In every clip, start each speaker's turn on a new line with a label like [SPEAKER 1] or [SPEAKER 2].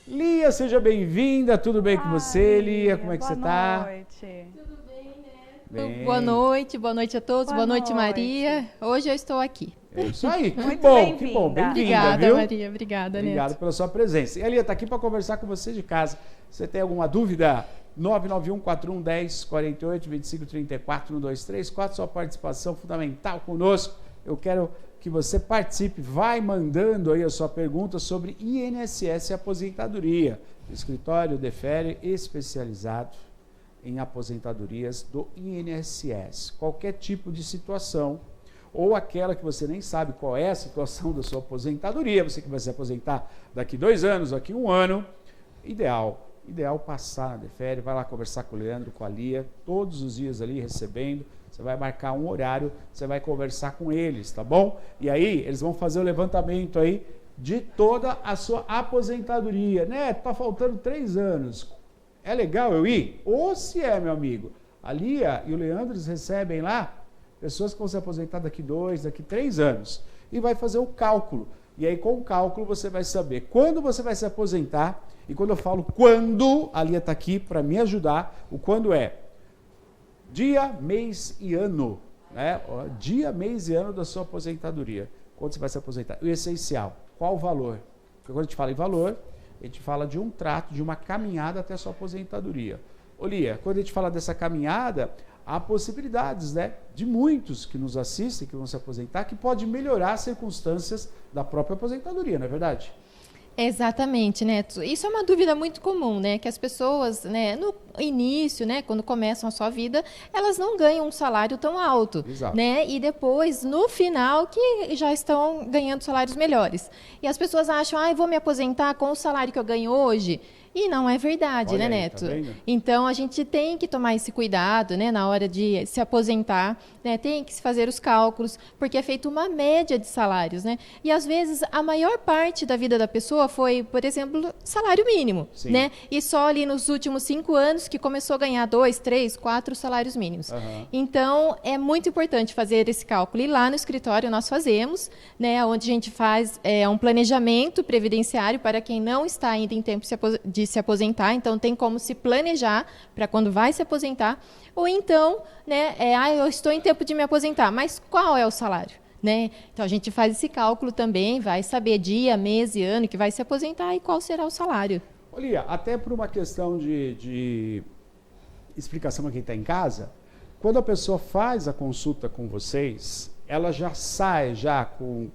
[SPEAKER 1] Lia, seja bem-vinda. Tudo bem com você, Lia? Como é que você está?
[SPEAKER 2] Boa noite.
[SPEAKER 3] Tudo bem, né?
[SPEAKER 1] Bem.
[SPEAKER 4] Boa noite a todos. Boa noite, Maria. Hoje eu estou aqui.
[SPEAKER 1] É isso aí, que
[SPEAKER 2] Muito
[SPEAKER 1] bom, que bom.
[SPEAKER 2] bem-vinda.
[SPEAKER 1] Bem-vinda,
[SPEAKER 4] Obrigada,
[SPEAKER 1] viu?
[SPEAKER 4] Maria. Obrigada,
[SPEAKER 1] Obrigado
[SPEAKER 4] Neto.
[SPEAKER 1] pela sua presença. E a Lia está aqui para conversar com você de casa. Você tem alguma dúvida? 991-4110-4534-1234. Sua participação fundamental conosco. Eu quero que você participe. Vai mandando aí a sua pergunta sobre INSS e aposentadoria. O escritório Defere especializado em aposentadorias do INSS. Qualquer tipo de situação, ou aquela que você nem sabe qual é a situação da sua aposentadoria, você que vai se aposentar daqui 2 anos, daqui 1 ano, ideal passar na Defere, vai lá conversar com o Leandro, com a Lia, todos os dias ali recebendo, você vai marcar um horário, você vai conversar com eles, tá bom? E aí, eles vão fazer o levantamento aí de toda a sua aposentadoria, né? Tá faltando 3 anos, é legal eu ir? Ou se é, meu amigo, a Lia e o Leandro, eles recebem lá pessoas que vão se aposentar daqui 2, daqui 3 anos, e vai fazer o cálculo. E aí, com o cálculo, você vai saber quando você vai se aposentar. E quando eu falo quando, a Lia está aqui para me ajudar. O quando é dia, mês e ano. Né? Dia, mês e ano da sua aposentadoria. Quando você vai se aposentar. O essencial, qual o valor? Porque quando a gente fala em valor, a gente fala de um trato, de uma caminhada até a sua aposentadoria. Ô Lia, quando a gente fala dessa caminhada, há possibilidades, né, de muitos que nos assistem, que vão se aposentar, que pode melhorar as circunstâncias da própria aposentadoria, não é verdade?
[SPEAKER 4] Exatamente, Neto. Isso é uma dúvida muito comum, né? Que as pessoas, né, no início, né, quando começam a sua vida, elas não ganham um salário tão alto,
[SPEAKER 1] Exato.
[SPEAKER 4] né? E depois, no final, que já estão ganhando salários melhores. E as pessoas acham, eu vou me aposentar com o salário que eu ganho hoje. E não é verdade,
[SPEAKER 1] Olha
[SPEAKER 4] né,
[SPEAKER 1] aí,
[SPEAKER 4] Neto?
[SPEAKER 1] tá vendo?
[SPEAKER 4] Então, a gente tem que tomar esse cuidado, né, na hora de se aposentar, né? Tem que se fazer os cálculos, porque é feita uma média de salários, né? E, às vezes, a maior parte da vida da pessoa foi, por exemplo, salário mínimo,
[SPEAKER 1] Sim.
[SPEAKER 4] né? E só ali nos últimos 5 anos que começou a ganhar 2, 3, 4 salários mínimos.
[SPEAKER 1] Aham.
[SPEAKER 4] Então, é muito importante fazer esse cálculo. E lá no escritório nós fazemos, né, onde a gente faz um planejamento previdenciário para quem não está ainda em tempo de se aposentar. Então, tem como se planejar para quando vai se aposentar. Ou então, né, eu estou em tempo de me aposentar, mas qual é o salário? Né? Então, a gente faz esse cálculo também, vai saber dia, mês e ano que vai se aposentar e qual será o salário.
[SPEAKER 1] Lia, até por uma questão de explicação para quem está em casa, quando a pessoa faz a consulta com vocês, ela já sai com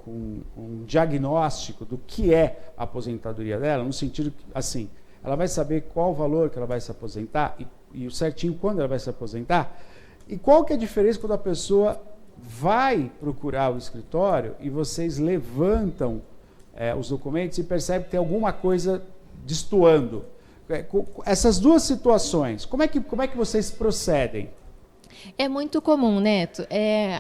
[SPEAKER 1] um diagnóstico do que é a aposentadoria dela, no sentido que, assim, ela vai saber qual o valor que ela vai se aposentar e certinho quando ela vai se aposentar. E qual que é a diferença quando a pessoa vai procurar o escritório e vocês levantam os documentos e percebem que tem alguma coisa destoando? Essas duas situações, como é que vocês procedem?
[SPEAKER 4] É muito comum, Neto.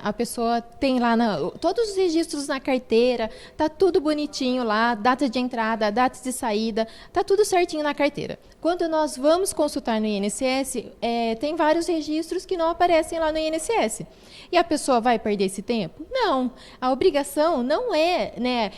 [SPEAKER 4] A pessoa tem lá todos os registros na carteira, tá tudo bonitinho lá, data de entrada, data de saída, tá tudo certinho na carteira. Quando nós vamos consultar no INSS, tem vários registros que não aparecem lá no INSS. E a pessoa vai perder esse tempo? Não. A obrigação não é, né,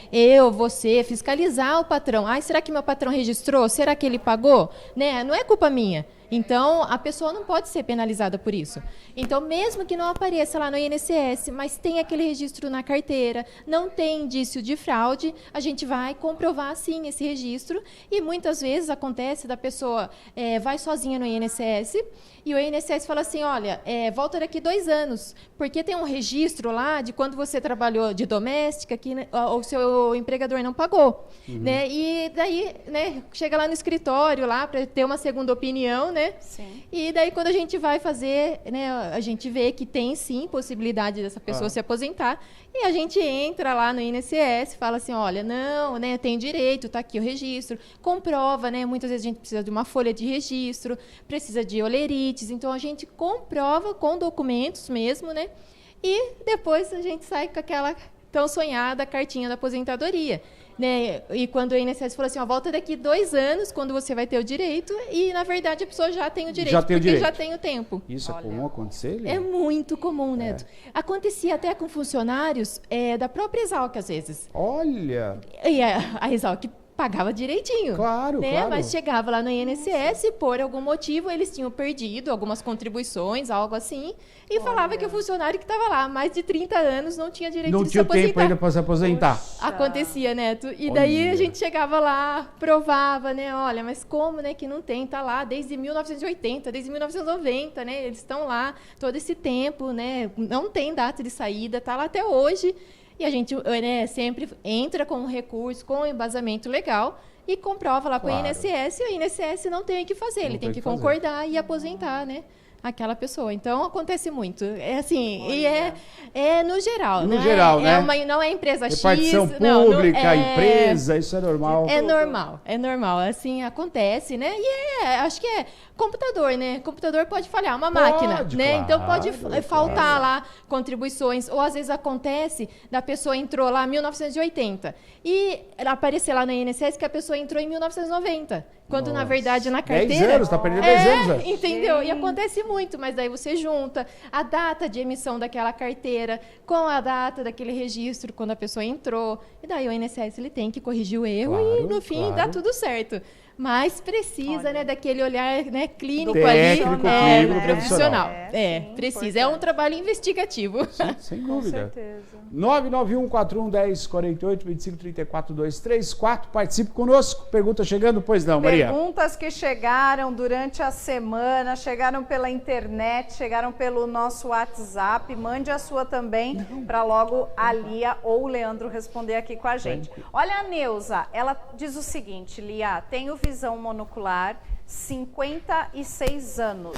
[SPEAKER 4] você, fiscalizar o patrão. Será que meu patrão registrou? Será que ele pagou? Né? Não é culpa minha. Então, a pessoa não pode ser penalizada por isso. Então, mesmo que não apareça lá no INSS, mas tem aquele registro na carteira, não tem indício de fraude, a gente vai comprovar, sim, esse registro. E muitas vezes acontece da pessoa vai sozinha no INSS e o INSS fala assim, olha, volta daqui 2 anos, porque tem um registro lá de quando você trabalhou de doméstica que o seu empregador não pagou.
[SPEAKER 1] Uhum.
[SPEAKER 4] Né? E daí, né, chega lá no escritório lá para ter uma segunda opinião, né?
[SPEAKER 2] Sim.
[SPEAKER 4] E daí, quando a gente vai fazer, né, a gente vê que tem, sim, possibilidade dessa pessoa se aposentar, e a gente entra lá no INSS, fala assim, olha, não, né, tem direito, está aqui o registro, comprova, né, muitas vezes a gente precisa de uma folha de registro, precisa de olerites, então a gente comprova com documentos mesmo, né, e depois a gente sai com aquela tão sonhada cartinha da aposentadoria. Né? E quando o INSS falou assim, volta daqui 2 anos, quando você vai ter o direito, e na verdade a pessoa já tem o direito, já tem o tempo.
[SPEAKER 1] Isso é comum acontecer?
[SPEAKER 4] É muito comum, Neto. Acontecia até com funcionários da própria Exalc, às vezes.
[SPEAKER 1] Olha!
[SPEAKER 4] E a Exalc pagava direitinho.
[SPEAKER 1] Claro,
[SPEAKER 4] né?
[SPEAKER 1] claro.
[SPEAKER 4] Mas chegava lá no INSS, por algum motivo, eles tinham perdido algumas contribuições, algo assim, e falava que o funcionário que estava lá há mais de 30 anos não tinha direito de se aposentar.
[SPEAKER 1] Não tinha tempo ainda para se aposentar.
[SPEAKER 4] Acontecia, Neto. E daí a gente chegava lá, provava, né? Olha, mas como, né, que não tem? Tá lá desde 1980, desde 1990, né? Eles estão lá todo esse tempo, né? Não tem data de saída, tá lá até hoje. E a gente, né, sempre entra com um recurso, com um embasamento legal e comprova lá com o INSS, e o INSS não tem o que fazer, ele tem que concordar e aposentar, né, aquela pessoa. Então, acontece muito. É assim, e é no geral,
[SPEAKER 1] no
[SPEAKER 4] né?
[SPEAKER 1] geral, né?
[SPEAKER 4] Não é empresa X.
[SPEAKER 1] Repartição pública, empresa, isso é normal.
[SPEAKER 4] É normal. Assim, acontece, né? E acho que é computador, né? Computador pode falhar, uma máquina, né?
[SPEAKER 1] Claro,
[SPEAKER 4] então pode faltar lá contribuições, ou às vezes acontece da pessoa entrou lá em 1980 e aparecer lá no INSS que a pessoa entrou em 1990, quando na verdade na carteira
[SPEAKER 1] 10 anos, tá perdendo 10 anos.
[SPEAKER 4] Entendeu? E acontece muito, mas daí você junta a data de emissão daquela carteira com a data daquele registro quando a pessoa entrou, e daí o INSS ele tem que corrigir o erro e no fim dá tudo certo. Mas precisa, né, daquele olhar, né, clínico
[SPEAKER 1] técnico,
[SPEAKER 4] ali,
[SPEAKER 1] clínico,
[SPEAKER 4] profissional.
[SPEAKER 2] Sim,
[SPEAKER 4] precisa.
[SPEAKER 2] importante.
[SPEAKER 4] É um trabalho investigativo.
[SPEAKER 1] Sim, sem dúvida.
[SPEAKER 2] Com certeza.
[SPEAKER 1] 991-41-1048, 2534-234. Participe conosco. Pergunta chegando? Pois não, Maria.
[SPEAKER 2] Perguntas que chegaram durante a semana, chegaram pela internet, chegaram pelo nosso WhatsApp. Mande a sua também para logo a Lia ou o Leandro responder aqui com a gente. Olha a Neuza, ela diz o seguinte: Lia, tenho visão monocular, 56 anos.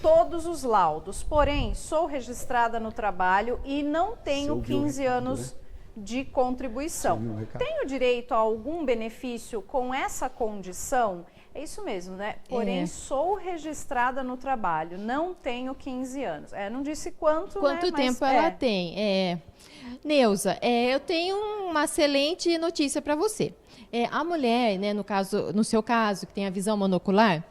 [SPEAKER 2] Todos os laudos, porém, sou registrada no trabalho e não tenho 15 anos de contribuição. Tenho direito a algum benefício com essa condição? É isso mesmo, né? Porém, sou registrada no trabalho, não tenho 15 anos. Não disse quanto,
[SPEAKER 4] Quanto
[SPEAKER 2] né?
[SPEAKER 4] tempo
[SPEAKER 2] Mas,
[SPEAKER 4] ela tem. Neuza, eu tenho uma excelente notícia para você. A mulher, né, no seu caso, que tem a visão monocular,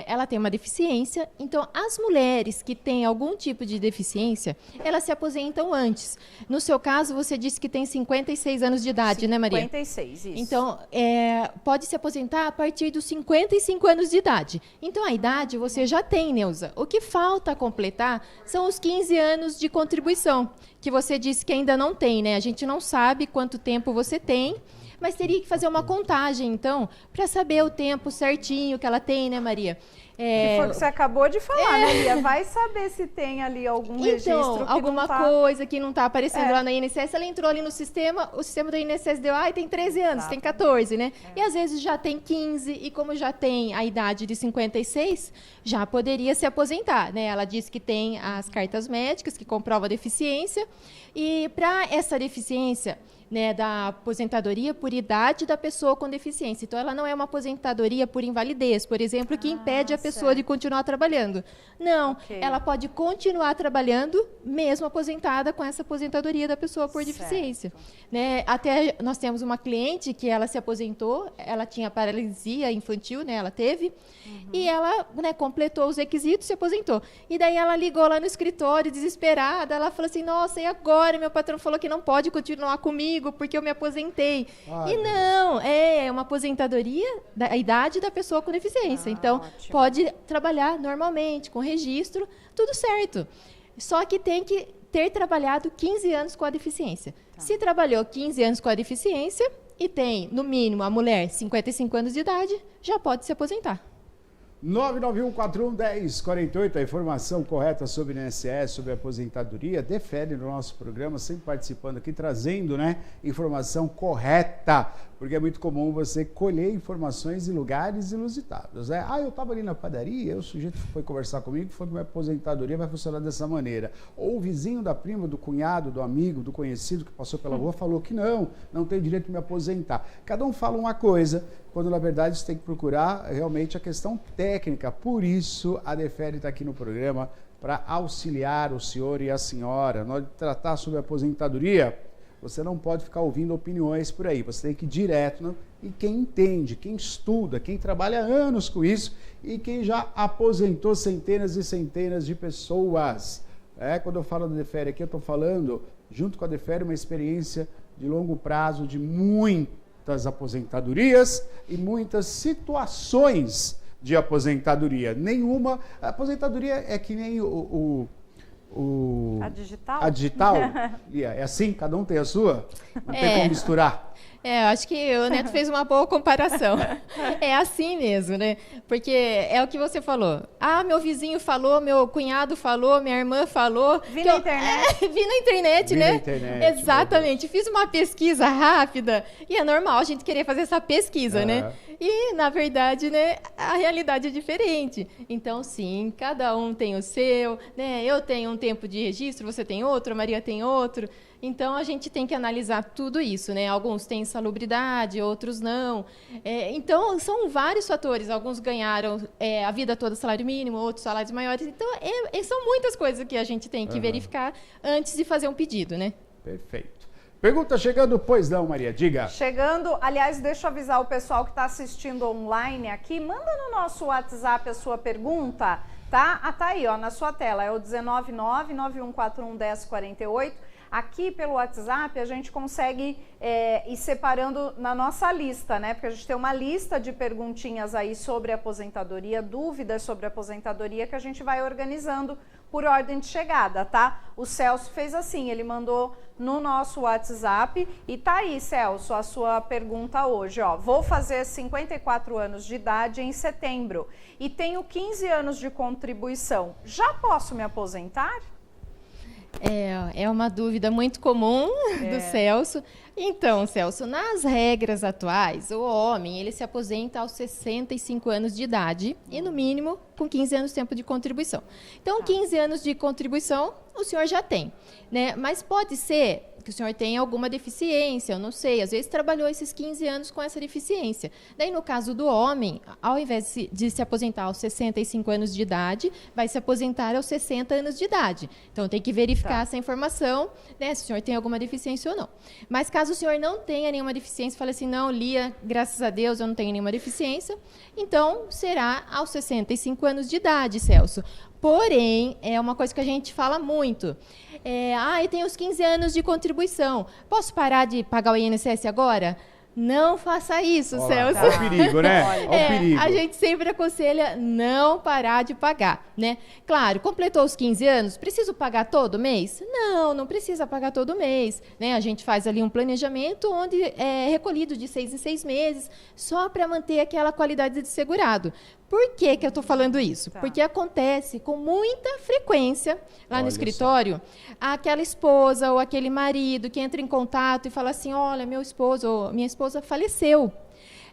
[SPEAKER 4] ela tem uma deficiência. Então, as mulheres que têm algum tipo de deficiência, elas se aposentam antes. No seu caso, você disse que tem 56 anos de idade, né, Maria?
[SPEAKER 2] 56, isso.
[SPEAKER 4] Então, pode se aposentar a partir dos 55 anos de idade. Então, a idade você já tem, Neuza. O que falta completar são os 15 anos de contribuição, que você disse que ainda não tem, né? A gente não sabe quanto tempo você tem, mas teria que fazer uma contagem, então, para saber o tempo certinho que ela tem, né, Maria?
[SPEAKER 2] Que foi o que você acabou de falar, né, Lia? Vai saber se tem ali algum registro que
[SPEAKER 4] alguma
[SPEAKER 2] não tá...
[SPEAKER 4] coisa que não está aparecendo lá no INSS, ela entrou ali no sistema, o sistema do INSS deu, tem 13 anos, tem 14, né? E às vezes já tem 15, e como já tem a idade de 56, já poderia se aposentar, né? Ela disse que tem as cartas médicas que comprovam a deficiência, e para essa deficiência, né, da aposentadoria por idade da pessoa com deficiência. Então, ela não é uma aposentadoria por invalidez, por exemplo, que impede a pessoa de continuar trabalhando. Não, ela pode continuar trabalhando, mesmo aposentada, com essa aposentadoria da pessoa por deficiência. Né? Até nós temos uma cliente que ela se aposentou, ela tinha paralisia infantil, né, ela teve, e ela, né, completou os requisitos e se aposentou. E daí ela ligou lá no escritório, desesperada, ela falou assim, nossa, e agora? Meu patrão falou que não pode continuar comigo, porque eu me aposentei. E não, é uma aposentadoria da idade da pessoa com deficiência. Então, pode trabalhar normalmente, com registro, tudo certo. Só que tem que ter trabalhado 15 anos com a deficiência. Se trabalhou 15 anos com a deficiência e tem, no mínimo, a mulher 55 anos de idade, já pode se aposentar.
[SPEAKER 1] 991-41-1048, a informação correta sobre o INSS, sobre a aposentadoria. Defere no nosso programa, sempre participando aqui, trazendo, né, informação correta, porque é muito comum você colher informações em lugares inusitados, né? Eu estava ali na padaria, o sujeito foi conversar comigo, falou que minha aposentadoria vai funcionar dessa maneira. Ou o vizinho da prima, do cunhado, do amigo, do conhecido que passou pela rua falou que não tem direito de me aposentar. Cada um fala uma coisa, quando na verdade você tem que procurar realmente a questão técnica. Por isso a Defere está aqui no programa para auxiliar o senhor e a senhora. Na hora de tratar sobre a aposentadoria, você não pode ficar ouvindo opiniões por aí, você tem que ir direto, e quem entende, quem estuda, quem trabalha anos com isso e quem já aposentou centenas e centenas de pessoas. Quando eu falo da Defere aqui, eu estou falando, junto com a Defere, uma experiência de longo prazo, de muitas aposentadorias e muitas situações de aposentadoria. Nenhuma... A aposentadoria é que nem
[SPEAKER 2] A digital?
[SPEAKER 1] A digital, Lia, é assim? Cada um tem a sua? Não tem como misturar?
[SPEAKER 4] Acho que o Neto fez uma boa comparação. É assim mesmo, né? Porque é o que você falou. Ah, meu vizinho falou, meu cunhado falou, minha irmã falou.
[SPEAKER 2] Vi na internet.
[SPEAKER 4] Vi na internet,
[SPEAKER 1] Vi
[SPEAKER 4] né?
[SPEAKER 1] na internet,
[SPEAKER 4] exatamente. Fiz uma pesquisa rápida e é normal a gente querer fazer essa pesquisa, né? E, na verdade, né, a realidade é diferente. Então, sim, cada um tem o seu, né? Eu tenho um tempo de registro, você tem outro, a Maria tem outro. Então, a gente tem que analisar tudo isso, né? Alguns têm insalubridade, outros não. Então, são vários fatores. Alguns ganharam a vida toda salário mínimo, outros salários maiores. Então, são muitas coisas que a gente tem que verificar antes de fazer um pedido, né?
[SPEAKER 1] Perfeito. Pergunta chegando, pois não, Maria, diga.
[SPEAKER 2] Chegando, aliás, deixa eu avisar o pessoal que está assistindo online aqui, manda no nosso WhatsApp a sua pergunta, tá? Tá aí, ó, na sua tela, é o 19991411048. Aqui pelo WhatsApp a gente consegue ir separando na nossa lista, né? Porque a gente tem uma lista de perguntinhas aí sobre aposentadoria, dúvidas sobre aposentadoria que a gente vai organizando por ordem de chegada, tá? O Celso fez assim, ele mandou no nosso WhatsApp e tá aí, Celso, a sua pergunta hoje, ó. Vou fazer 54 anos de idade em setembro e tenho 15 anos de contribuição. Já posso me aposentar?
[SPEAKER 4] É uma dúvida muito comum do Celso. Então, Celso, nas regras atuais, o homem ele se aposenta aos 65 anos de idade e, no mínimo, com 15 anos de tempo de contribuição. Então, 15 anos de contribuição o senhor já tem, né? Mas pode ser que o senhor tenha alguma deficiência, eu não sei, às vezes trabalhou esses 15 anos com essa deficiência. Daí, no caso do homem, ao invés de se aposentar aos 65 anos de idade, vai se aposentar aos 60 anos de idade. Então, tem que verificar essa informação, né, se o senhor tem alguma deficiência ou não. Mas, caso o senhor não tenha nenhuma deficiência, fale assim, não, Lia, graças a Deus, eu não tenho nenhuma deficiência, então, será aos 65 anos de idade, Celso. Porém, é uma coisa que a gente fala muito. Eu tenho os 15 anos de contribuição. Posso parar de pagar o INSS agora? Não faça isso, Celso.
[SPEAKER 1] Olha o perigo, né? Olha o perigo.
[SPEAKER 4] A gente sempre aconselha não parar de pagar, né? Claro, completou os 15 anos, preciso pagar todo mês? Não precisa pagar todo mês, né? A gente faz ali um planejamento onde é recolhido de 6 em 6 meses, só para manter aquela qualidade de segurado. Por que eu estou falando isso? Porque acontece com muita frequência lá no escritório, aquela esposa ou aquele marido que entra em contato e fala assim, olha, meu esposo ou minha esposa faleceu.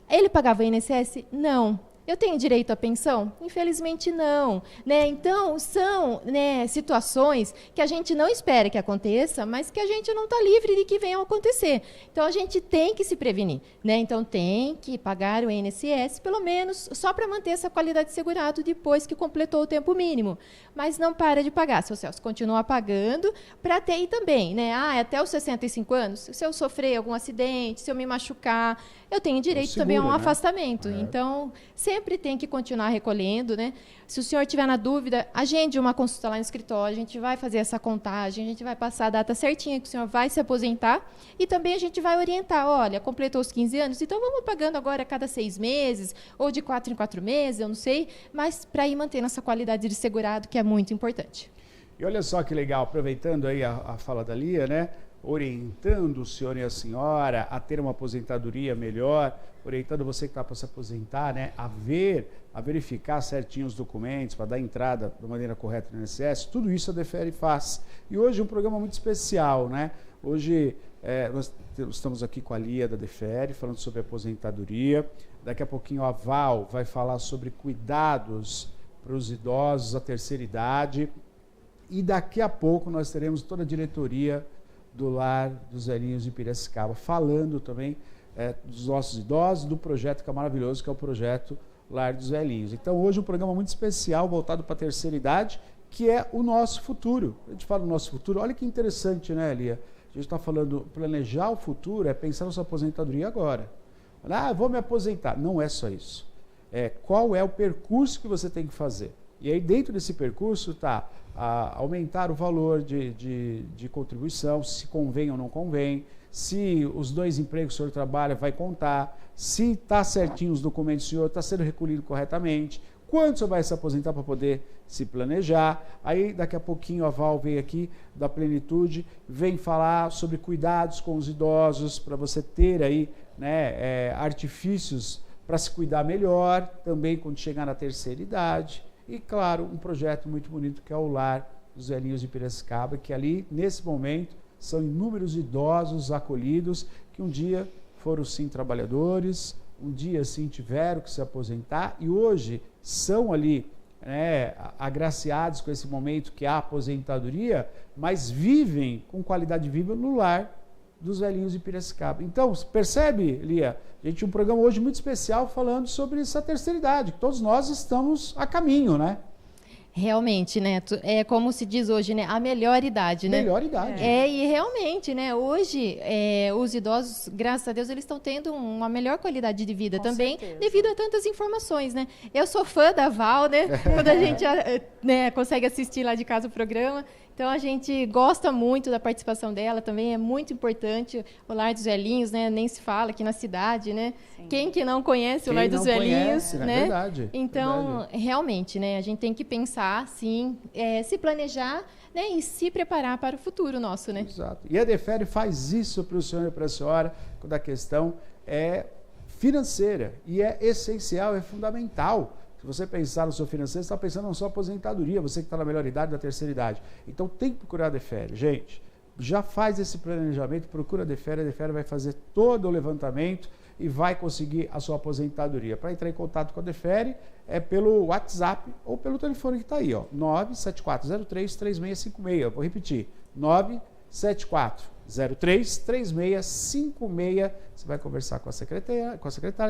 [SPEAKER 4] Ele pagava INSS? Não. Eu tenho direito à pensão? Infelizmente não, né? Então, são, né, situações que a gente não espera que aconteça, mas que a gente não está livre de que venham a acontecer. Então, a gente tem que se prevenir, né? Então, tem que pagar o INSS, pelo menos, só para manter essa qualidade de segurado depois que completou o tempo mínimo. Mas não para de pagar, seu Celso, continua pagando para ter aí também, né? Até os 65 anos, se eu sofrer algum acidente, se eu me machucar, eu tenho direito também a um afastamento. Então, sempre tem que continuar recolhendo, né? Se o senhor tiver na dúvida, agende uma consulta lá no escritório, a gente vai fazer essa contagem, a gente vai passar a data certinha que o senhor vai se aposentar e também a gente vai orientar, olha, completou os 15 anos, então vamos pagando agora a cada 6 meses ou de 4 em 4 meses, eu não sei, mas para ir mantendo essa qualidade de segurado, que é muito importante.
[SPEAKER 1] E olha só que legal, aproveitando aí a fala da Lia, né? Orientando o senhor e a senhora a ter uma aposentadoria melhor, orientando você que está para se aposentar, né, a verificar certinho os documentos, para dar entrada da maneira correta no INSS, tudo isso a Defere faz. E hoje um programa muito especial, né? Hoje nós estamos aqui com a Lia da Defere, falando sobre aposentadoria. Daqui a pouquinho a Val vai falar sobre cuidados para os idosos, a terceira idade. E daqui a pouco nós teremos toda a diretoria do Lar dos Velhinhos de Piracicaba, falando também dos nossos idosos, do projeto que é maravilhoso, que é o projeto Lar dos Velhinhos. Então, hoje um programa muito especial, voltado para a terceira idade, que é o nosso futuro. A gente fala do nosso futuro, olha que interessante, né, Lia? A gente está falando, planejar o futuro é pensar na sua aposentadoria agora. Vou me aposentar. Não é só isso. Qual é o percurso que você tem que fazer? E aí, dentro desse percurso, está aumentar o valor de contribuição, se convém ou não convém, se os 2 empregos que o senhor trabalha vai contar, se está certinho os documentos do senhor, está sendo recolhido corretamente, quando o senhor vai se aposentar para poder se planejar. Aí daqui a pouquinho a Val vem aqui da Plenitude, vem falar sobre cuidados com os idosos, para você ter aí, né, artifícios para se cuidar melhor, também quando chegar na terceira idade. E claro, um projeto muito bonito que é o Lar dos Velhinhos de Piracicaba, que ali, nesse momento, são inúmeros idosos acolhidos que um dia foram sim trabalhadores, um dia sim tiveram que se aposentar e hoje são ali, né, agraciados com esse momento que é a aposentadoria, mas vivem com qualidade de vida no lar dos velhinhos de Piracicaba. Então, percebe, Lia? A gente tem um programa hoje muito especial falando sobre essa terceira idade, que todos nós estamos a caminho, né?
[SPEAKER 4] Realmente, Neto, é como se diz hoje, né? A melhor idade, né?
[SPEAKER 1] Melhor idade.
[SPEAKER 4] E realmente, né? Hoje, os idosos, graças a Deus, eles estão tendo uma melhor qualidade de vida
[SPEAKER 2] Com
[SPEAKER 4] também,
[SPEAKER 2] certeza.
[SPEAKER 4] devido a tantas informações, né? Eu sou fã da Val, né? Quando a gente né, consegue assistir lá de casa o programa. Então, a gente gosta muito da participação dela, também é muito importante. O Lar dos Velhinhos, né? Nem se fala aqui na cidade, né?
[SPEAKER 2] Sim.
[SPEAKER 4] Quem que não conhece o Lar dos
[SPEAKER 1] não
[SPEAKER 4] Velhinhos,
[SPEAKER 1] conhece,
[SPEAKER 4] né?
[SPEAKER 1] Verdade,
[SPEAKER 4] Então,
[SPEAKER 1] verdade.
[SPEAKER 4] realmente, né? A gente tem que pensar, sim, se planejar, né? E se preparar para o futuro nosso, né?
[SPEAKER 1] Exato. E a Defere faz isso para o senhor e para a senhora, quando a questão é financeira. E é essencial, é fundamental. Se você pensar no seu financeiro, você está pensando na sua aposentadoria, você que está na melhor idade, da terceira idade. Então tem que procurar a Defere. Gente, já faz esse planejamento, procura a Defere vai fazer todo o levantamento e vai conseguir a sua aposentadoria. Para entrar em contato com a Defere, é pelo WhatsApp ou pelo telefone que está aí, ó, 974033656. Vou repetir, 974033656. Você vai conversar com a secretária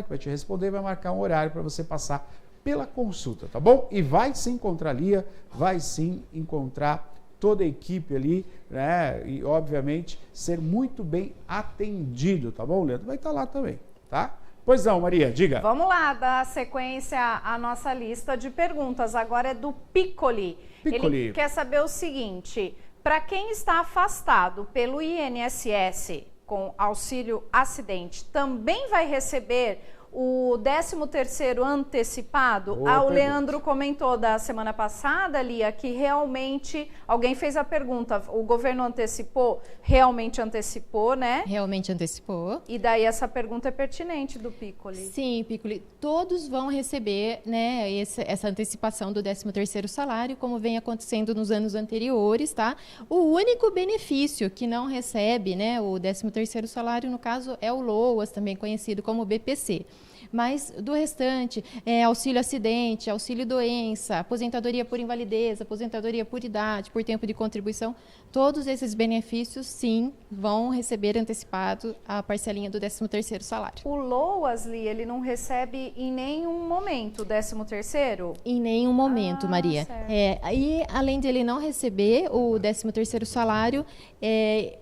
[SPEAKER 1] que vai te responder, vai marcar um horário para você passar pela consulta, tá bom? E vai sim encontrar a Lia, vai sim encontrar toda a equipe ali, né? E, obviamente, ser muito bem atendido, tá bom, Leandro? Vai estar lá também, tá? Pois não, Maria, diga.
[SPEAKER 2] Vamos lá, dar sequência à nossa lista de perguntas. Agora é do Piccoli.
[SPEAKER 1] Piccoli.
[SPEAKER 2] Ele quer saber o seguinte: para quem está afastado pelo INSS com auxílio acidente, também vai receber o 13º antecipado?
[SPEAKER 1] Boa
[SPEAKER 2] O
[SPEAKER 1] pergunta.
[SPEAKER 2] Leandro comentou da semana passada, Lia, que realmente alguém fez a pergunta, o governo antecipou? Realmente antecipou, né?
[SPEAKER 4] Realmente antecipou.
[SPEAKER 2] E daí essa pergunta é pertinente do Piccoli.
[SPEAKER 4] Sim, Piccoli, todos vão receber, né, essa antecipação do 13º salário, como vem acontecendo nos anos anteriores, tá? O único benefício que não recebe, né, o 13º salário, no caso, é o LOAS, também conhecido como BPC. Mas do restante, auxílio acidente, auxílio doença, aposentadoria por invalidez, aposentadoria por idade, por tempo de contribuição, todos esses benefícios, sim, vão receber antecipado a parcelinha do 13º salário.
[SPEAKER 2] O LOAS, Lia, ele não recebe em nenhum momento o 13º?
[SPEAKER 4] Em nenhum momento, Maria.
[SPEAKER 2] Certo.
[SPEAKER 4] E além de ele não receber o 13º salário,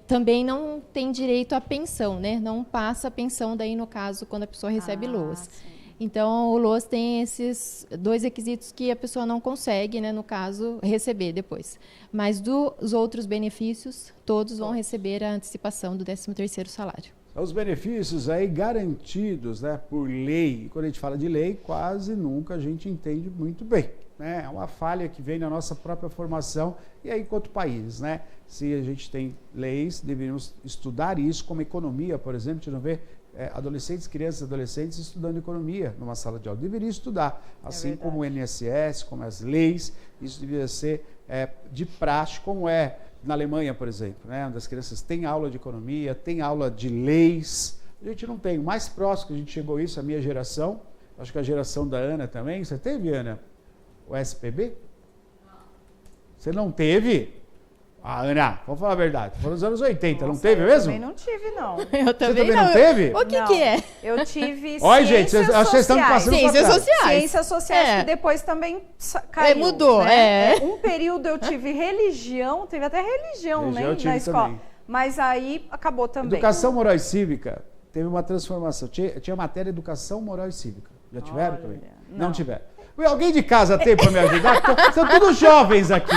[SPEAKER 4] também não tem direito à pensão, né? Não passa a pensão daí, no caso, quando a pessoa recebe LOAS.
[SPEAKER 2] Sim.
[SPEAKER 4] Então, o LOAS tem esses 2 requisitos que a pessoa não consegue, né, no caso, receber depois. Mas dos outros benefícios, todos vão receber a antecipação do 13º salário.
[SPEAKER 1] Os benefícios aí garantidos, né, por lei. E quando a gente fala de lei, quase nunca a gente entende muito bem, né? É uma falha que vem na nossa própria formação e aí enquanto país, né? Se a gente tem leis, deveríamos estudar isso, como economia, por exemplo, a gente não vê crianças e adolescentes estudando economia numa sala de aula. Deveria estudar, assim como o INSS, como as leis, isso deveria ser de praxe, como é na Alemanha, por exemplo, né? Onde as crianças têm aula de economia, têm aula de leis. A gente não tem. O mais próximo que a gente chegou a isso, a minha geração, acho que a geração da Ana também. Você teve, Ana, o SPB? Você não teve? Ah, Ana, vamos falar a verdade. Foram nos anos 80, não teve mesmo?
[SPEAKER 2] Eu também não tive, não.
[SPEAKER 4] Eu também
[SPEAKER 1] também não teve?
[SPEAKER 4] O que é?
[SPEAKER 2] Eu tive
[SPEAKER 1] Olha, gente,
[SPEAKER 2] ciências
[SPEAKER 1] vocês estão me
[SPEAKER 2] sociais.
[SPEAKER 1] passando pra
[SPEAKER 4] Ciências
[SPEAKER 1] trás.
[SPEAKER 4] sociais.
[SPEAKER 2] Ciências sociais,
[SPEAKER 4] É.
[SPEAKER 2] que depois também caiu.
[SPEAKER 4] Mudou,
[SPEAKER 2] né? Um período eu tive religião, teve até religião,
[SPEAKER 1] Religião eu
[SPEAKER 2] né,
[SPEAKER 1] tive
[SPEAKER 2] na escola.
[SPEAKER 1] também.
[SPEAKER 2] Mas aí acabou também.
[SPEAKER 1] Educação moral e cívica teve uma transformação. Tinha matéria educação moral e cívica. Já tiveram
[SPEAKER 2] Olha,
[SPEAKER 1] também?
[SPEAKER 2] não.
[SPEAKER 1] Não tiveram. Alguém de casa tem para me ajudar? São todos jovens aqui.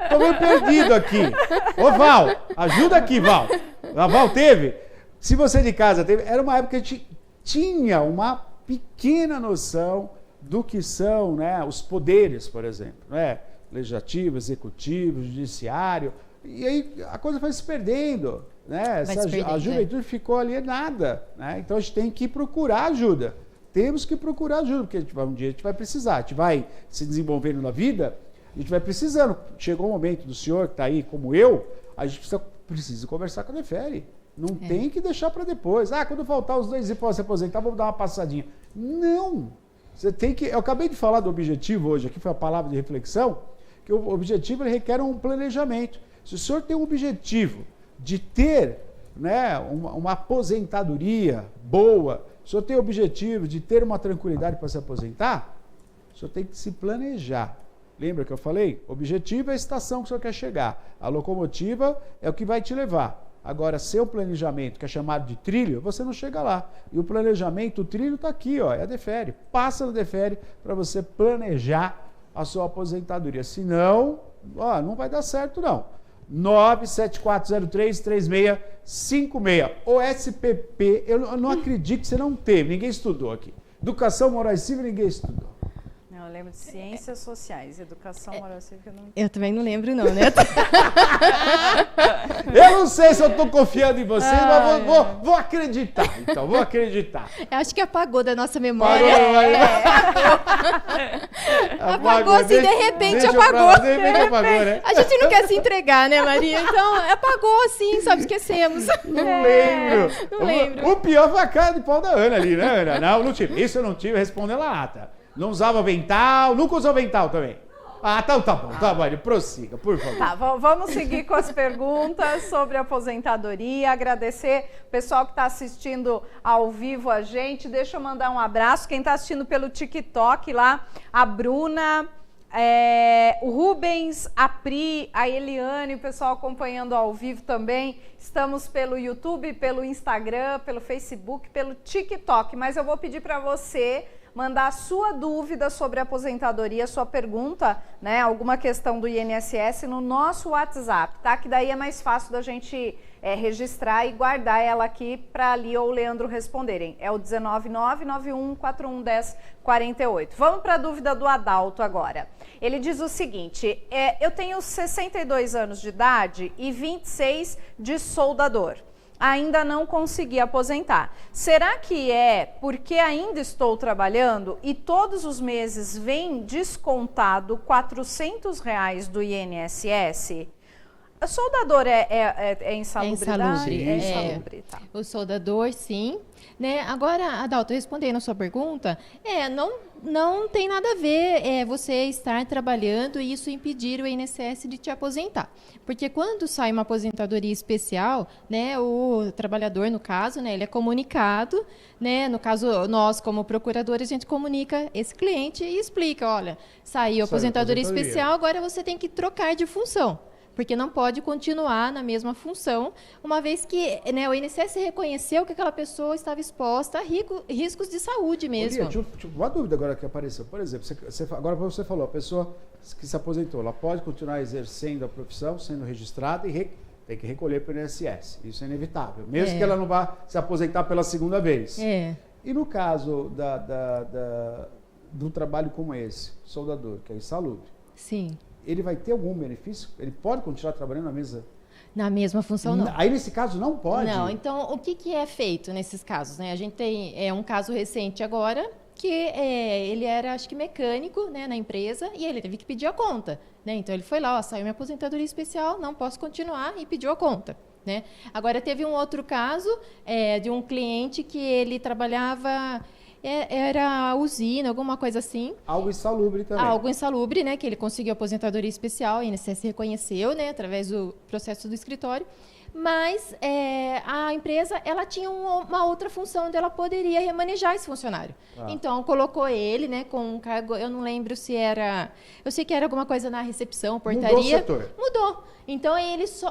[SPEAKER 1] Estou meio perdido aqui. Ô, Val, ajuda aqui, Val. A Val teve? Se você de casa teve, era uma época que a gente tinha uma pequena noção do que são, né, os poderes, por exemplo, né, legislativo, executivo, judiciário, e aí a coisa vai se perdendo, né? A juventude ficou alienada, né? Então a gente tem que procurar ajuda. Temos que procurar ajuda, porque um dia a gente vai precisar, a gente vai se desenvolvendo na vida, a gente vai precisando. Chegou o momento do senhor que está aí, como eu, a gente precisa conversar com a Defere. Não tem que deixar para depois. Quando faltar os 2 e para se aposentar, vamos dar uma passadinha. Não! Você tem que. Eu acabei de falar do objetivo hoje, aqui foi a palavra de reflexão, que o objetivo ele requer um planejamento. Se o senhor tem um objetivo de ter, né, uma aposentadoria boa, se o senhor tem o objetivo de ter uma tranquilidade para se aposentar, o senhor tem que se planejar. Lembra que eu falei? O objetivo é a estação que o senhor quer chegar. A locomotiva é o que vai te levar. Agora, seu planejamento, que é chamado de trilho, você não chega lá. E o planejamento, o trilho está aqui, ó, é a Defere. Passa no Defere para você planejar a sua aposentadoria. Senão, não vai dar certo, não. 974033656. O SPP, eu não acredito que você não teve, ninguém estudou aqui. Educação Moral e Cívica, ninguém estudou.
[SPEAKER 2] Eu lembro de Ciências Sociais, Educação Moral e Cívica.
[SPEAKER 4] Eu também não lembro, não, né?
[SPEAKER 1] Eu não sei se eu estou confiando em vocês, mas vou acreditar. Então, vou acreditar.
[SPEAKER 4] Eu acho que apagou da nossa memória. Apagou assim, de repente apagou.
[SPEAKER 1] De repente apagou, né?
[SPEAKER 4] A gente não quer se entregar, né, Maria? Então, apagou assim, só esquecemos.
[SPEAKER 1] Não lembro.
[SPEAKER 4] Não lembro.
[SPEAKER 1] O pior foi a cara de pau da Ana ali, né, Ana? Não tive. Isso eu não tive, respondendo a ata. Não usava avental, nunca usou avental também. Então tá bom, Maria, prossiga, por favor.
[SPEAKER 2] Tá, vamos seguir com as perguntas sobre aposentadoria. Agradecer o pessoal que está assistindo ao vivo a gente. Deixa eu mandar um abraço. Quem está assistindo pelo TikTok lá, a Bruna, o Rubens, a Pri, a Eliane, o pessoal acompanhando ao vivo também. Estamos pelo YouTube, pelo Instagram, pelo Facebook, pelo TikTok. Mas eu vou pedir para você mandar a sua dúvida sobre a aposentadoria, sua pergunta, né, alguma questão do INSS no nosso WhatsApp, tá? Que daí é mais fácil da gente registrar e guardar ela aqui para ali ou o Leandro responderem. É o 19991411048. Vamos para a dúvida do Adalto agora. Ele diz o seguinte, eu tenho 62 anos de idade e 26 de soldador. Ainda não consegui aposentar. Será que é porque ainda estou trabalhando e todos os meses vem descontado R$400 do INSS? O soldador é insalubridade?
[SPEAKER 4] É
[SPEAKER 2] insalubre. Tá.
[SPEAKER 4] O soldador, sim. Né? Agora, Adalto, respondendo a sua pergunta, não tem nada a ver você estar trabalhando e isso impedir o INSS de te aposentar. Porque quando sai uma aposentadoria especial, né, o trabalhador, no caso, né, ele é comunicado, né, no caso, nós, como procuradores, a gente comunica esse cliente e explica, olha, saiu aposentadoria especial, agora você tem que trocar de função. Porque não pode continuar na mesma função, uma vez que, né, o INSS reconheceu que aquela pessoa estava exposta a riscos de saúde mesmo.
[SPEAKER 1] Uma dúvida agora que apareceu. Por exemplo, agora você falou, a pessoa que se aposentou, ela pode continuar exercendo a profissão, sendo registrada e tem que recolher para o INSS. Isso é inevitável, mesmo que ela não vá se aposentar pela segunda vez. E no caso do trabalho como esse, soldador, que é insalubre,
[SPEAKER 4] sim,
[SPEAKER 1] ele vai ter algum benefício? Ele pode continuar trabalhando
[SPEAKER 4] na mesma função, não.
[SPEAKER 1] Aí, nesse caso, não pode?
[SPEAKER 4] Não. Então, o que é feito nesses casos? Né? A gente tem um caso recente agora, que ele era, acho que, mecânico, né, na empresa, e ele teve que pedir a conta. Né? Então, ele foi lá, saiu minha aposentadoria especial, não posso continuar, e pediu a conta. Né? Agora, teve um outro caso de um cliente que ele trabalhava... Era usina, alguma coisa assim.
[SPEAKER 1] Algo insalubre também.
[SPEAKER 4] Algo insalubre, né? Que ele conseguiu aposentadoria especial, o INSS reconheceu, né? Através do processo do escritório. Mas a empresa, ela tinha uma outra função onde ela poderia remanejar esse funcionário. Então, colocou ele, né? Com um cargo, eu não lembro se era... Eu sei que era alguma coisa na recepção, portaria.
[SPEAKER 1] Mudou o setor.
[SPEAKER 4] Mudou. Então,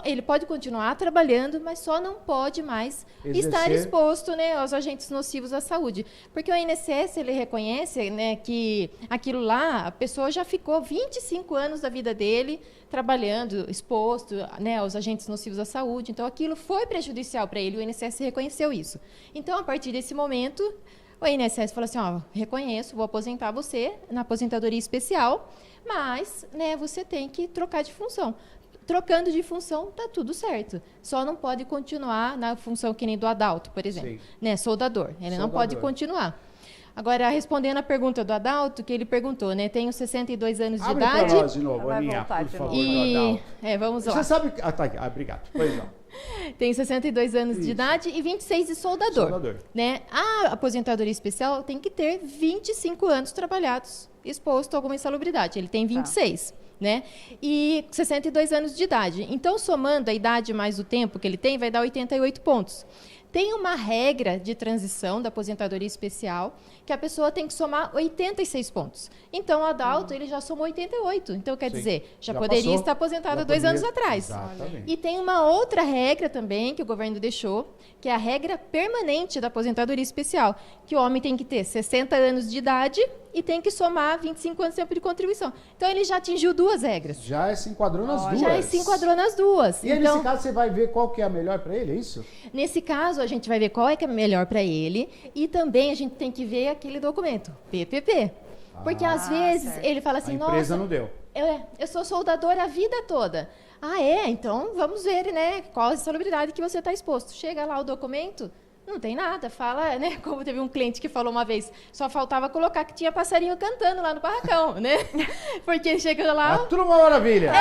[SPEAKER 4] ele pode continuar trabalhando, mas só não pode mais estar exposto, né, aos agentes nocivos à saúde. Porque o INSS, ele reconhece, né, que aquilo lá, a pessoa já ficou 25 anos da vida dele trabalhando, exposto, né, aos agentes nocivos à saúde. saúde, então aquilo foi prejudicial para ele, o INSS reconheceu isso. Então, a partir desse momento, o INSS falou assim, ó, reconheço, vou aposentar você na aposentadoria especial, mas, né, você tem que trocar de função. Trocando de função, tá tudo certo. Só não pode continuar na função que nem do Adalto, por exemplo, né, soldador. Ele não pode continuar. Agora, respondendo a pergunta do Adalto, que ele perguntou, né? Tenho 62 anos de idade.
[SPEAKER 1] Para nós de novo, Aninha, por favor, Adalto.
[SPEAKER 4] Vamos lá.
[SPEAKER 1] Você sabe... tá aqui. Obrigado. Pois não.
[SPEAKER 4] Tem 62 anos de idade e 26 de soldador. Né? A aposentadoria especial tem que ter 25 anos trabalhados, exposto a alguma insalubridade. Ele tem 26. Né? E 62 anos de idade. Então, somando a idade mais o tempo que ele tem, vai dar 88 pontos. Tem uma regra de transição da aposentadoria especial que a pessoa tem que somar 86 pontos. Então, o Adalto, ele já somou 88. Então, quer dizer, já poderia
[SPEAKER 1] passou,
[SPEAKER 4] estar aposentado há 2 anos atrás.
[SPEAKER 1] Exatamente.
[SPEAKER 4] E tem uma outra regra também que o governo deixou, que é a regra permanente da aposentadoria especial, que o homem tem que ter 60 anos de idade e tem que somar 25 anos de tempo de contribuição. Então, ele já atingiu 2 regras.
[SPEAKER 1] Já se enquadrou nas duas.
[SPEAKER 4] Já se enquadrou nas 2.
[SPEAKER 1] E aí, nesse caso, você vai ver qual que é a melhor para ele, é isso?
[SPEAKER 4] Nesse caso, a gente vai ver qual é que é melhor para ele e também a gente tem que ver aquele documento, PPP. Porque às vezes ele fala assim,
[SPEAKER 1] a empresa não deu.
[SPEAKER 4] Eu sou soldador a vida toda. Ah, então vamos ver, né, qual a insalubridade que você está exposto. Chega lá o documento, não tem nada, fala, né, como teve um cliente que falou uma vez, só faltava colocar que tinha passarinho cantando lá no barracão, né? Porque chega lá...
[SPEAKER 1] tudo uma maravilha!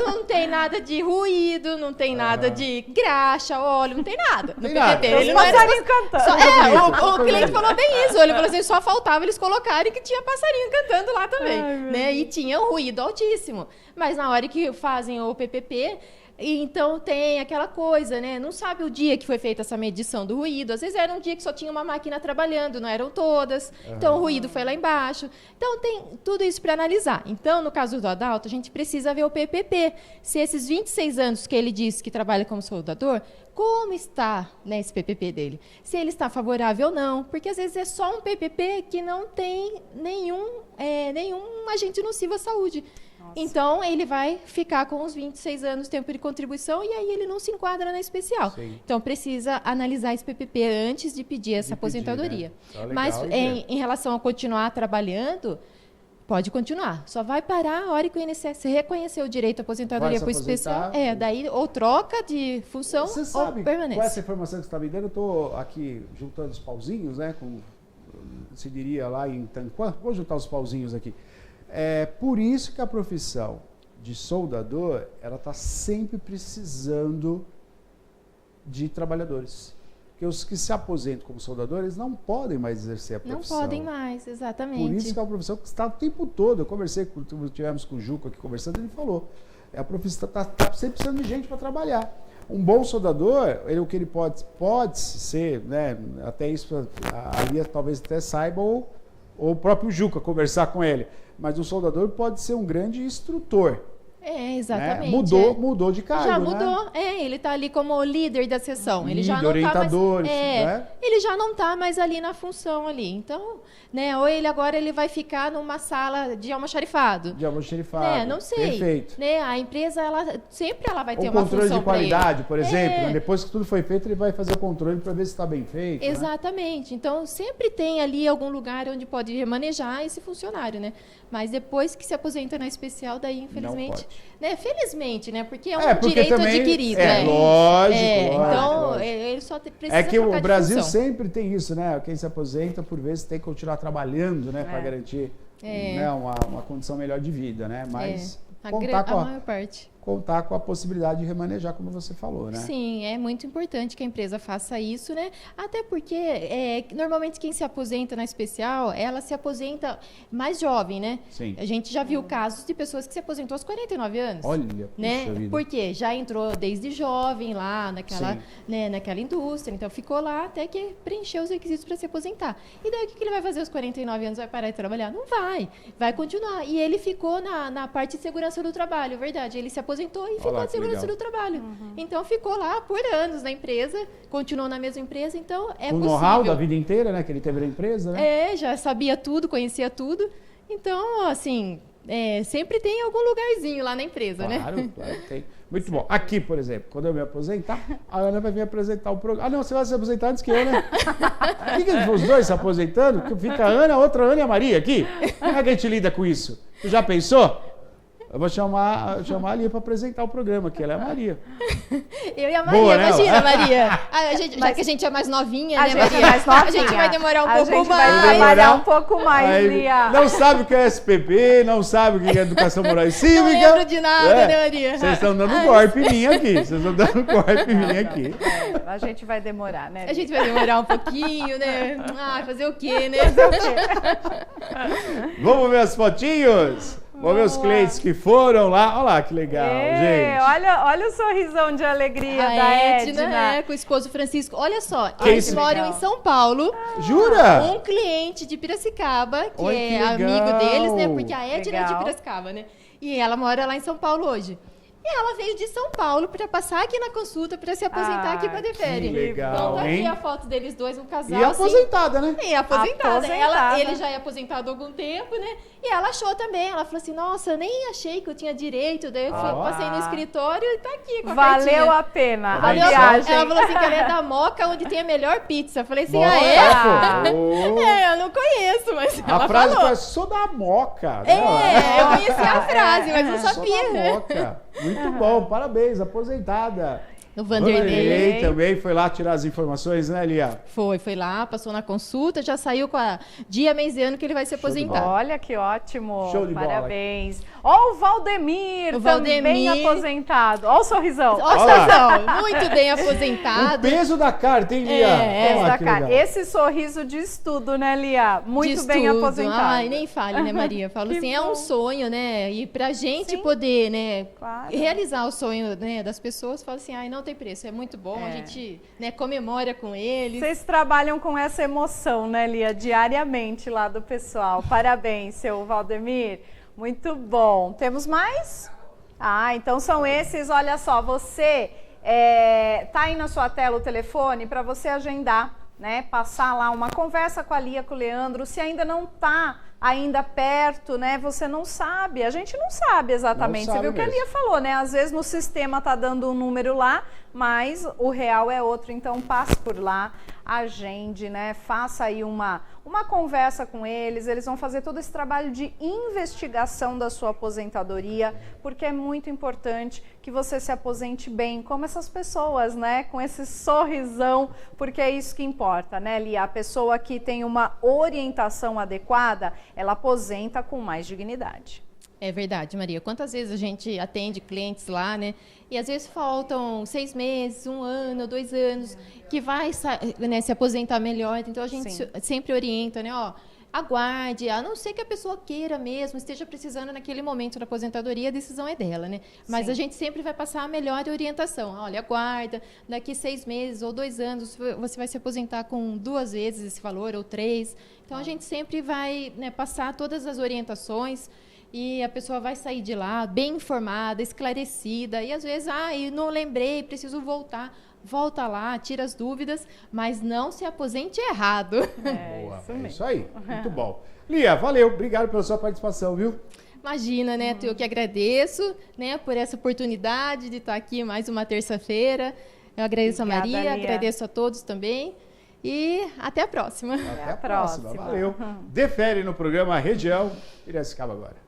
[SPEAKER 4] Não tem nada de ruído, não tem nada de graxa, óleo, não tem nada.
[SPEAKER 1] Não tem nada.
[SPEAKER 4] Ele não era passarinho cantando. O cliente falou bem isso, ele falou assim, só faltava eles colocarem que tinha passarinho cantando lá também, né? E tinha um ruído altíssimo. Mas na hora que fazem o PPP... Então tem aquela coisa, né? Não sabe o dia que foi feita essa medição do ruído. Às vezes era um dia que só tinha uma máquina trabalhando, não eram todas. Então o ruído foi lá embaixo. Então tem tudo isso para analisar. Então, no caso do Adalto, a gente precisa ver o PPP. Se esses 26 anos que ele disse que trabalha como soldador, como está, né, esse PPP dele? Se ele está favorável ou não. Porque às vezes é só um PPP que não tem nenhum agente nocivo à saúde. Então, ele vai ficar com os 26 anos de tempo de contribuição e aí ele não se enquadra na especial.
[SPEAKER 1] Sim.
[SPEAKER 4] Então, precisa analisar esse PPP antes de pedir essa aposentadoria.
[SPEAKER 1] Né? Tá legal,
[SPEAKER 4] mas, em relação a continuar trabalhando, pode continuar. Só vai parar a hora que o INSS reconhecer o direito à aposentadoria por especial. Daí ou troca de função
[SPEAKER 1] você sabe,
[SPEAKER 4] ou permanece.
[SPEAKER 1] Com essa informação que você está me dando, eu estou aqui juntando os pauzinhos, né? Como se diria lá em Tanquã. Vou juntar os pauzinhos aqui. É por isso que a profissão de soldador, ela está sempre precisando de trabalhadores. Porque os que se aposentam como soldadores não podem mais exercer a profissão.
[SPEAKER 4] Não podem mais, exatamente.
[SPEAKER 1] Por isso que é uma profissão que está o tempo todo. Eu conversei, tivemos com o Juco aqui conversando, ele falou, a profissão está sempre precisando de gente para trabalhar. Um bom soldador, o que ele pode ser, né, até isso a Lia talvez até saiba, ou o próprio Juca conversar com ele. Mas o soldador pode ser um grande instrutor.
[SPEAKER 4] Exatamente.
[SPEAKER 1] Né? Mudou de cargo,
[SPEAKER 4] já mudou,
[SPEAKER 1] né?
[SPEAKER 4] Ele está ali como líder da sessão. Ele já não
[SPEAKER 1] orientador,
[SPEAKER 4] né? Ele já não está mais ali na função ali. Então, né? Ou agora ele vai ficar numa sala de almoxarifado.
[SPEAKER 1] De almoxarifado.
[SPEAKER 4] Não sei.
[SPEAKER 1] Perfeito.
[SPEAKER 4] Né? A empresa, sempre vai ter
[SPEAKER 1] o
[SPEAKER 4] uma função
[SPEAKER 1] controle de qualidade, por exemplo.
[SPEAKER 4] É.
[SPEAKER 1] Né? Depois que tudo foi feito, ele vai fazer o controle para ver se está bem feito.
[SPEAKER 4] Exatamente. Né? Então, sempre tem ali algum lugar onde pode remanejar esse funcionário, né? Mas depois que se aposenta na especial, daí, infelizmente... Né? Felizmente, né? Porque é um direito adquirido.
[SPEAKER 1] Lógico.
[SPEAKER 4] Então,
[SPEAKER 1] lógico.
[SPEAKER 4] Ele só precisa
[SPEAKER 1] É que o
[SPEAKER 4] trocar de
[SPEAKER 1] Brasil
[SPEAKER 4] função.
[SPEAKER 1] sempre tem isso, né? Quem se aposenta, por vezes, tem que continuar trabalhando, né? Para garantir né? uma condição melhor de vida, né? Mas
[SPEAKER 4] a maior parte.
[SPEAKER 1] Contar com a possibilidade de remanejar, como você falou, né?
[SPEAKER 4] Sim, é muito importante que a empresa faça isso, né? Até porque, normalmente, quem se aposenta na especial, ela se aposenta mais jovem, né?
[SPEAKER 1] Sim.
[SPEAKER 4] A gente já viu casos de pessoas que se aposentou aos 49 anos.
[SPEAKER 1] Olha,
[SPEAKER 4] né?
[SPEAKER 1] puxa vida.
[SPEAKER 4] Porque já entrou desde jovem lá naquela indústria, então ficou lá até que preencheu os requisitos para se aposentar. E daí o que ele vai fazer aos 49 anos? Vai parar de trabalhar? Não vai continuar. E ele ficou na parte de segurança do trabalho, verdade. Ele se aposentou e ficou de segurança do trabalho. Então ficou lá por anos na empresa, continuou na mesma empresa, então é possível.
[SPEAKER 1] O know-how da vida inteira, né? Que ele teve na empresa, né?
[SPEAKER 4] Já sabia tudo, conhecia tudo. Então, assim, sempre tem algum lugarzinho lá na empresa, né?
[SPEAKER 1] Claro que tem. Muito bom. Aqui, por exemplo, quando eu me aposentar, a Ana vai vir apresentar o programa. Ah, não, você vai se aposentar antes que eu, né? Por que os dois se aposentando? Que fica a Ana, outra Ana e a Maria aqui? Como é que a gente lida com isso? Tu já pensou? Eu vou chamar a Lia para apresentar o programa, que ela é a Maria.
[SPEAKER 4] Eu e a Maria,
[SPEAKER 1] Boa, né?
[SPEAKER 4] imagina, Maria. Já que a gente é mais novinha,
[SPEAKER 2] A
[SPEAKER 4] né,
[SPEAKER 2] gente
[SPEAKER 4] Maria?
[SPEAKER 2] é mais novinha.
[SPEAKER 4] A gente vai demorar um pouco
[SPEAKER 2] A gente
[SPEAKER 4] mais.
[SPEAKER 2] vai trabalhar um pouco mais, Lia.
[SPEAKER 1] Não sabe o que é SPP, não sabe o que é Educação Moral e Cívica.
[SPEAKER 4] Não lembro de nada, né, Maria?
[SPEAKER 1] Vocês estão dando golpe em mim aqui. Vocês estão dando golpe em mim aqui.
[SPEAKER 2] A gente vai demorar, né?
[SPEAKER 4] A gente vai demorar um pouquinho, né? Fazer o quê, né?
[SPEAKER 1] Vamos ver as fotinhos? Vamos ver os clientes que foram lá. Olha lá que legal, gente.
[SPEAKER 2] Olha o sorrisão de alegria
[SPEAKER 4] A
[SPEAKER 2] da
[SPEAKER 4] Edna, com o esposo Francisco. Olha só,
[SPEAKER 1] Que
[SPEAKER 4] eles
[SPEAKER 1] isso?
[SPEAKER 4] moram em São Paulo.
[SPEAKER 1] Jura?
[SPEAKER 4] Um cliente de Piracicaba, que
[SPEAKER 1] Olha
[SPEAKER 4] é
[SPEAKER 1] que legal.
[SPEAKER 4] amigo deles, né? Porque a Edna é de
[SPEAKER 2] Legal.
[SPEAKER 4] Piracicaba, né? E ela mora lá em São Paulo hoje. E ela veio de São Paulo para passar aqui na consulta para se aposentar aqui para Defere.
[SPEAKER 1] que legal,
[SPEAKER 4] Então tá aqui
[SPEAKER 1] hein?
[SPEAKER 4] a foto deles dois, um casal.
[SPEAKER 1] E aposentada, né?
[SPEAKER 4] E aposentada.
[SPEAKER 2] Aposentada.
[SPEAKER 4] Ele já é aposentado há algum tempo, né? E ela achou também. Ela falou assim, nossa, nem achei que eu tinha direito. Daí eu passei no escritório e tá aqui com a
[SPEAKER 2] Valeu
[SPEAKER 4] cartinha.
[SPEAKER 2] a pena a
[SPEAKER 1] Valeu.
[SPEAKER 2] viagem.
[SPEAKER 4] Ela falou assim que ela é da Moca, onde tem a melhor pizza. Eu falei assim,
[SPEAKER 1] Moca.
[SPEAKER 4] eu não conheço, mas
[SPEAKER 1] A
[SPEAKER 4] ela
[SPEAKER 1] frase
[SPEAKER 4] falou.
[SPEAKER 1] foi, sou da Moca.
[SPEAKER 4] Eu conheci a frase, mas não
[SPEAKER 1] Sou
[SPEAKER 4] sabia.
[SPEAKER 1] da Moca. Muito bom, parabéns, aposentada.
[SPEAKER 4] O Vanderlei
[SPEAKER 1] também foi lá tirar as informações, né, Lia?
[SPEAKER 4] foi lá, passou na consulta, já saiu com a dia, mês e ano que ele vai se
[SPEAKER 1] de
[SPEAKER 4] aposentar.
[SPEAKER 2] Olha que ótimo.
[SPEAKER 1] Show de bola.
[SPEAKER 2] Parabéns. Ó o Valdemir,
[SPEAKER 4] O
[SPEAKER 2] também
[SPEAKER 4] Valdemir.
[SPEAKER 2] aposentado. Ó o sorrisão.
[SPEAKER 4] Olha só, muito bem
[SPEAKER 1] O
[SPEAKER 4] aposentado.
[SPEAKER 1] peso da carta, hein, Lia?
[SPEAKER 4] É,
[SPEAKER 1] Olha lá,
[SPEAKER 2] Da
[SPEAKER 1] que
[SPEAKER 2] cara.
[SPEAKER 1] legal.
[SPEAKER 2] Esse sorriso diz tudo, né, Lia? Muito
[SPEAKER 4] Diz
[SPEAKER 2] bem
[SPEAKER 4] tudo.
[SPEAKER 2] aposentado.
[SPEAKER 4] Ai, nem fale, né, Maria? Falo
[SPEAKER 2] Que
[SPEAKER 4] assim, é
[SPEAKER 2] bom.
[SPEAKER 4] um sonho, né? E pra gente
[SPEAKER 2] Sim.
[SPEAKER 4] poder, né,
[SPEAKER 2] Claro.
[SPEAKER 4] realizar o sonho, né, das pessoas, falo assim, ai, não tem preço, é muito bom, a gente, né, comemora com eles.
[SPEAKER 2] Vocês trabalham com essa emoção, né, Lia? Diariamente lá do pessoal. Parabéns, seu Valdemir. Muito bom. Temos mais? Então são esses. Olha só, você tá aí na sua tela o telefone para você agendar, né? Passar lá uma conversa com a Lia, com o Leandro. Se ainda não tá ainda perto, né? Você não sabe. A gente não sabe exatamente.
[SPEAKER 1] Não
[SPEAKER 2] Você
[SPEAKER 1] sabe
[SPEAKER 2] viu o que a
[SPEAKER 1] mesmo.
[SPEAKER 2] Lia falou, né? Às vezes no sistema tá dando um número lá, mas o real é outro. Então passe por lá, agende, né? Faça aí uma conversa com eles. Eles vão fazer todo esse trabalho de investigação da sua aposentadoria, porque é muito importante que você se aposente bem, como essas pessoas, né? Com esse sorrisão, porque é isso que importa, né, Lia? A pessoa que tem uma orientação adequada, ela aposenta com mais dignidade.
[SPEAKER 4] É verdade, Maria. Quantas vezes a gente atende clientes lá, né? E às vezes faltam 6 meses, 1 ano, 2 anos, que vai, né, se aposentar melhor. Então a gente
[SPEAKER 2] Sim.
[SPEAKER 4] sempre orienta, né? Ó, aguarde, a não ser que a pessoa queira mesmo, esteja precisando naquele momento da aposentadoria, a decisão é dela, né? Mas
[SPEAKER 2] Sim.
[SPEAKER 4] a gente sempre vai passar a melhor orientação. Olha, aguarda, daqui 6 meses ou 2 anos você vai se aposentar com 2 vezes esse valor ou 3. Então a gente sempre vai, né, passar todas as orientações. E a pessoa vai sair de lá bem informada, esclarecida. E às vezes, eu não lembrei, preciso voltar. Volta lá, tira as dúvidas, mas não se aposente errado.
[SPEAKER 1] Boa,
[SPEAKER 2] Isso
[SPEAKER 1] é
[SPEAKER 2] mesmo.
[SPEAKER 1] isso aí. Muito bom. Lia, valeu. Obrigado pela sua participação, viu?
[SPEAKER 4] Imagina, né? Eu que agradeço, né, por essa oportunidade de estar aqui mais uma terça-feira. Eu agradeço
[SPEAKER 2] Obrigada,
[SPEAKER 4] a Maria,
[SPEAKER 2] Lia.
[SPEAKER 4] agradeço a todos também. E até a próxima.
[SPEAKER 1] Até
[SPEAKER 2] a
[SPEAKER 1] a próxima.
[SPEAKER 2] próxima.
[SPEAKER 1] Valeu. Defere no programa Região Piracicaba agora.